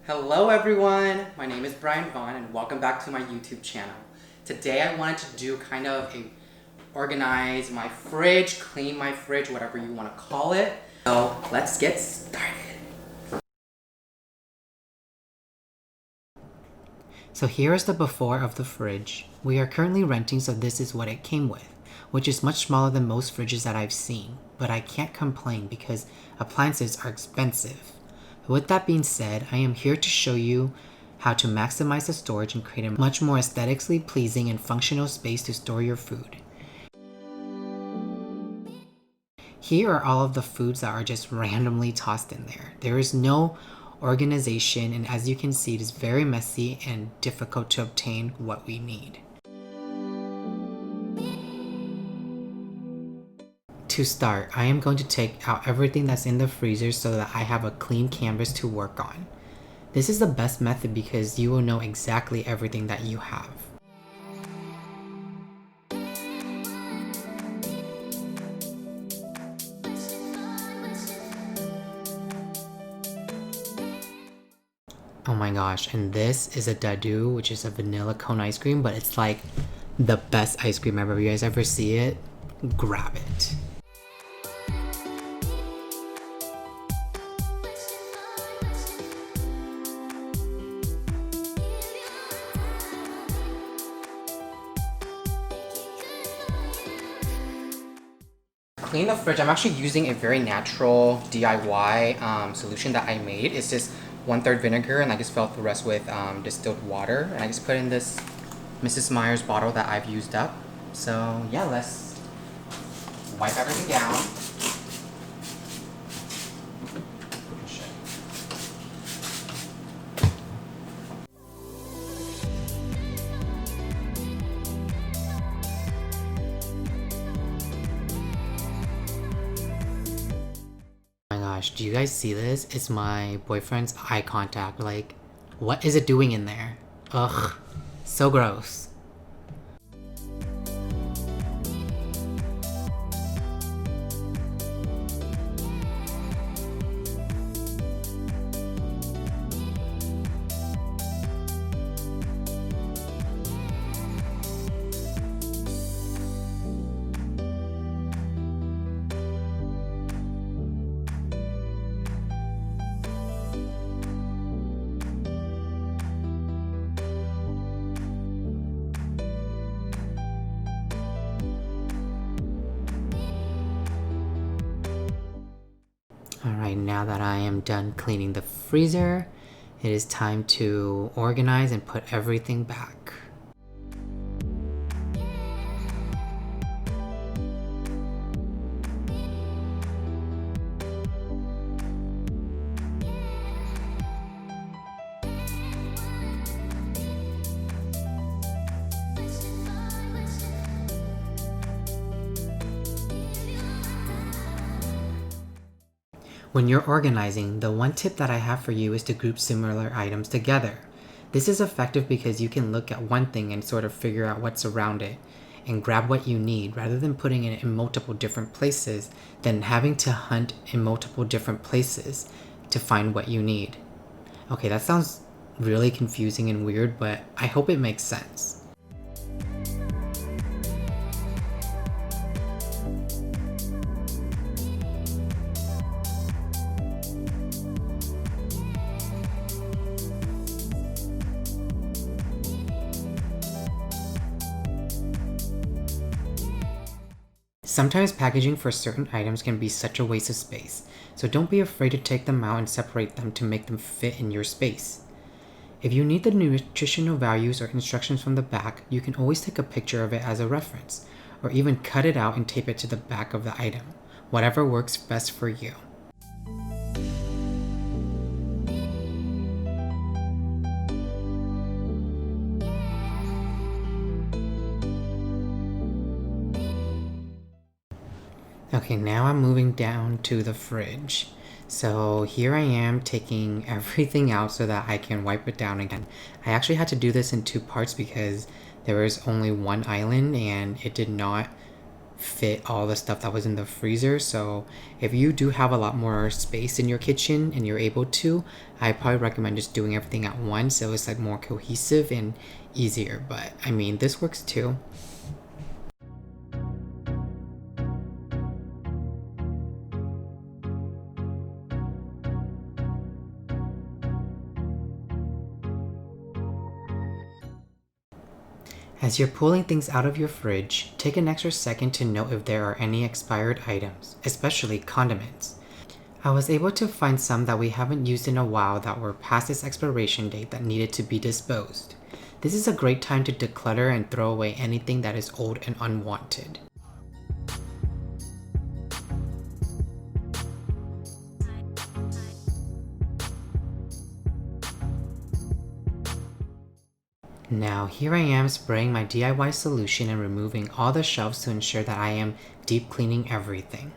Hello everyone, my name is Brian Vaughn and welcome back to my YouTube channel. Today I wanted to do kind of a organize my fridge, clean my fridge, whatever you want to call it. So let's get started. So here is the before of the fridge. We are currently renting, so this is what it came with, which is much smaller than most fridges that I've seen, but I can't complain because appliances are expensive. With that being said, I am here to show you how to maximize the storage and create a much more aesthetically pleasing and functional space to store your food. Here are all of the foods that are just randomly tossed in there. There is no organization, and as you can see, it is very messy and difficult to obtain what we need. To start, I am going to take out everything that's in the freezer so that I have a clean canvas to work on. This is the best method because you will know exactly everything that you have. Oh my gosh, and this is a dadu, which is a vanilla cone ice cream, but it's like the best ice cream ever. If you guys ever see it, grab it. Clean the fridge, I'm actually using a very natural DIY solution that I made. It's just 1/3 vinegar and I just filled the rest with distilled water, and I just put in this Mrs. Meyer's bottle that I've used up. So yeah, let's wipe everything down. Do you guys see this? It's my boyfriend's eye contact. Like, what is it doing in there? Ugh, so gross. Alright, now that I am done cleaning the freezer, it is time to organize and put everything back. When you're organizing, the one tip that I have for you is to group similar items together. This is effective because you can look at one thing and sort of figure out what's around it and grab what you need rather than putting it in multiple different places, then having to hunt in multiple different places to find what you need. Okay, that sounds really confusing and weird, but I hope it makes sense. Sometimes packaging for certain items can be such a waste of space, so don't be afraid to take them out and separate them to make them fit in your space. If you need the nutritional values or instructions from the back, you can always take a picture of it as a reference, or even cut it out and tape it to the back of the item, whatever works best for you. Okay, now I'm moving down to the fridge. So here I am taking everything out so that I can wipe it down again. I actually had to do this in two parts because there was only one island and it did not fit all the stuff that was in the freezer. So if you do have a lot more space in your kitchen and you're able to, I probably recommend just doing everything at once so it's like more cohesive and easier. But I mean, this works too. As you're pulling things out of your fridge, take an extra second to note if there are any expired items, especially condiments. I was able to find some that we haven't used in a while that were past its expiration date that needed to be disposed. This is a great time to declutter and throw away anything that is old and unwanted. Now here I am spraying my DIY solution and removing all the shelves to ensure that I am deep cleaning everything.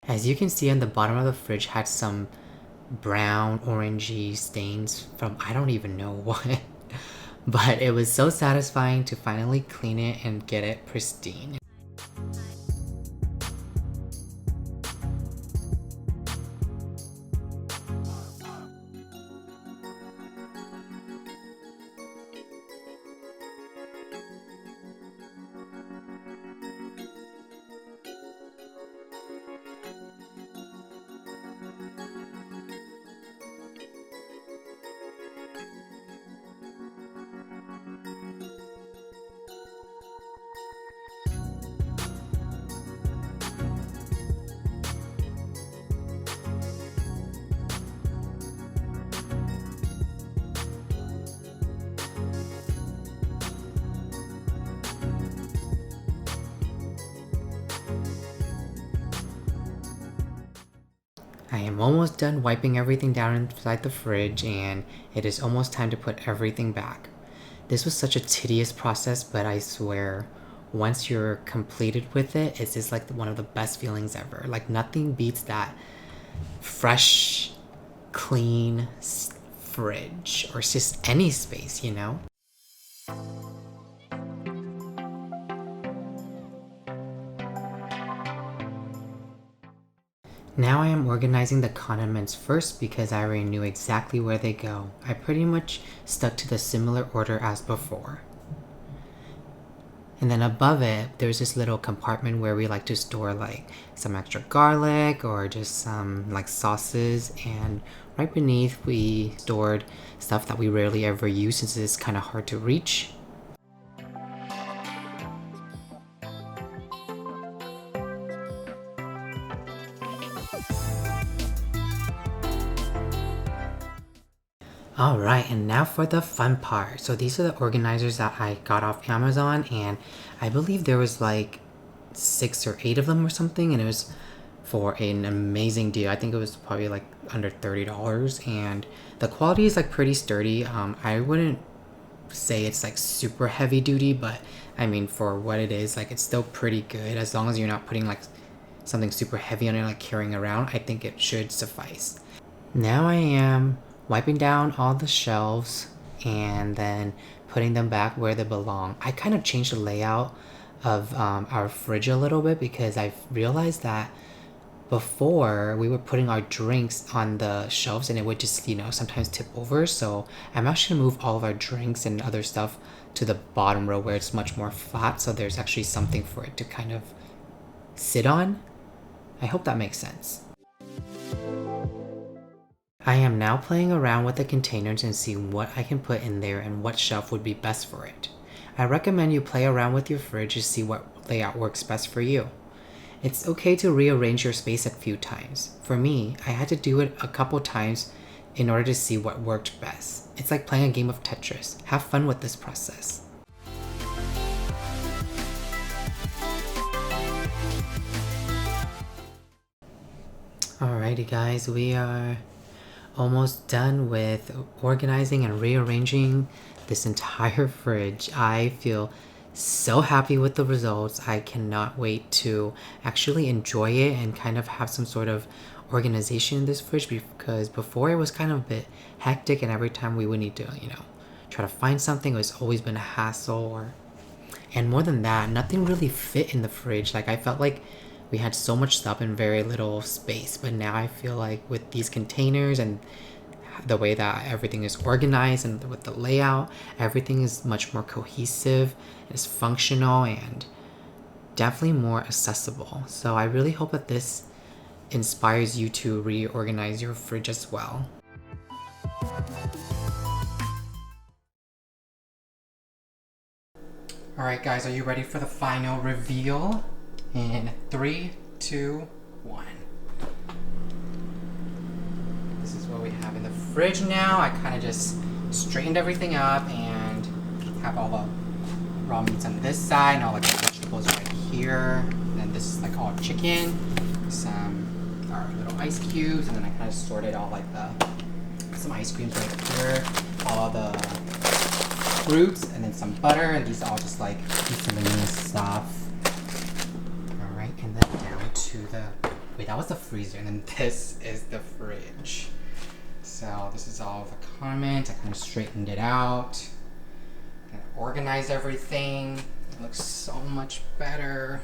As you can see on the bottom of the fridge had some brown orangey stains from I don't even know what. But it was so satisfying to finally clean it and get it pristine. I am almost done wiping everything down inside the fridge and it is almost time to put everything back. This was such a tedious process, but I swear, once you're completed with it, it's just like one of the best feelings ever. Like nothing beats that fresh, clean fridge or just any space, you know? Now I am organizing the condiments first because I already knew exactly where they go. I pretty much stuck to the similar order as before. And then above it, there's this little compartment where we like to store like some extra garlic or just some like sauces. And right beneath we stored stuff that we rarely ever use since it's kind of hard to reach. Alright, and now for the fun part. So these are the organizers that I got off Amazon, and I believe there was like 6 or 8 of them or something, and it was for an amazing deal. I think it was probably like under $30, and the quality is like pretty sturdy. I wouldn't say it's like super heavy duty, but I mean for what it is, like it's still pretty good. As long as you're not putting like something super heavy on it, like carrying around, I think it should suffice. Now I am wiping down all the shelves and then putting them back where they belong. I kind of changed the layout of our fridge a little bit because I've realized that before we were putting our drinks on the shelves and it would just, you know, sometimes tip over. So I'm actually gonna move all of our drinks and other stuff to the bottom row where it's much more flat, so there's actually something for it to kind of sit on. I hope that makes sense. I am now playing around with the containers and seeing what I can put in there and what shelf would be best for it. I recommend you play around with your fridge to see what layout works best for you. It's okay to rearrange your space a few times. For me, I had to do it a couple times in order to see what worked best. It's like playing a game of Tetris. Have fun with this process. Alrighty guys, we are almost done with organizing and rearranging this entire fridge. I feel so happy with the results. I cannot wait to actually enjoy it and kind of have some sort of organization in this fridge, because before it was kind of a bit hectic, and every time we would need to, try to find something, it's always been a hassle. And more than that, nothing really fit in the fridge. Like, I felt like we had so much stuff in very little space, but now I feel like with these containers and the way that everything is organized and with the layout, everything is much more cohesive, it's functional, and definitely more accessible. So I really hope that this inspires you to reorganize your fridge as well. Alright guys, are you ready for the final reveal? In 3, 2, 1. This is what we have in the fridge now. I kind of just straightened everything up and have all the raw meats on this side and all like the vegetables right here. And then this is like all chicken, some our little ice cubes, and then I kind of sorted all like some ice creams right here, all the fruits, and then some butter, and these are all just like miscellaneous stuff. And then down to the, wait, that was the freezer, and then this is the fridge. So this is all the comments. I kind of straightened it out and organized everything. It looks so much better.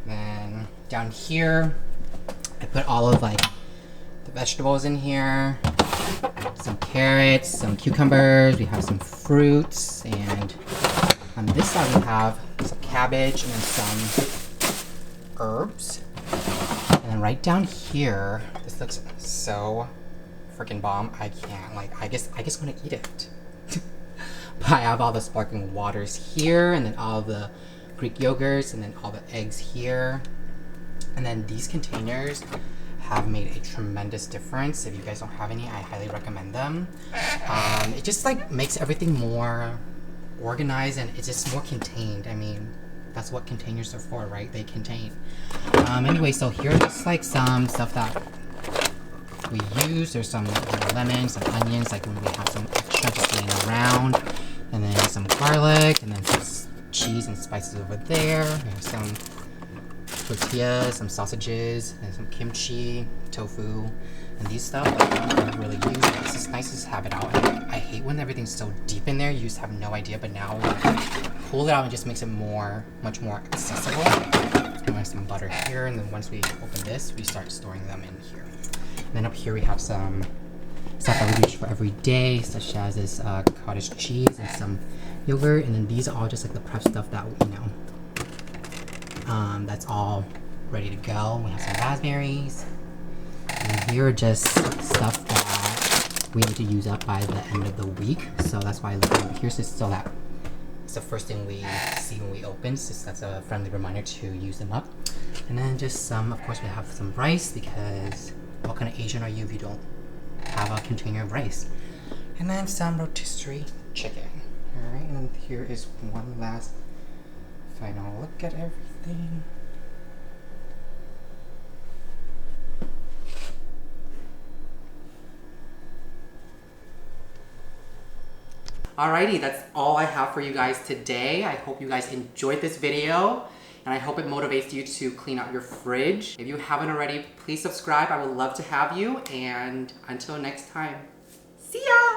Then down here, I put all of like the vegetables in here, some carrots, some cucumbers, we have some fruits, and on this side we have some cabbage and then some herbs. And then right down here, this looks so freaking bomb. I can't, like, I guess I'm gonna eat it. But I have all the sparkling waters here, and then all the Greek yogurts, and then all the eggs here. And then these containers have made a tremendous difference. If you guys don't have any, I highly recommend them. It just like makes everything more organized, and it's just more contained. I mean, that's what containers are for, right? They contain. Anyway, so here's just like some stuff that we use. There's some lemons, some onions, like when we have some extra just laying around. And then some garlic, and then some cheese and spices over there. We have some tortillas, some sausages, and some kimchi, tofu, and these stuff I don't really use. It's just nice to just have it out. I hate when everything's so deep in there, you just have no idea, but now pull it out and just makes it much more accessible. And we have some butter here, and then once we open this, we start storing them in here. And then up here we have some stuff that we use for every day, such as this cottage cheese and some yogurt, and then these are all just like the prep stuff that, that's all ready to go. We have some raspberries, and here are just stuff that we need to use up by the end of the week, so that's why I look over here, so that it's the first thing we see when we open, so that's a friendly reminder to use them up. And then just some, of course we have some rice, because what kind of Asian are you if you don't have a container of rice? And then some rotisserie chicken. Alright, and then here is one last final look at everything. Alrighty, that's all I have for you guys today. I hope you guys enjoyed this video, and I hope it motivates you to clean out your fridge. If you haven't already, please subscribe. I would love to have you, and until next time, see ya!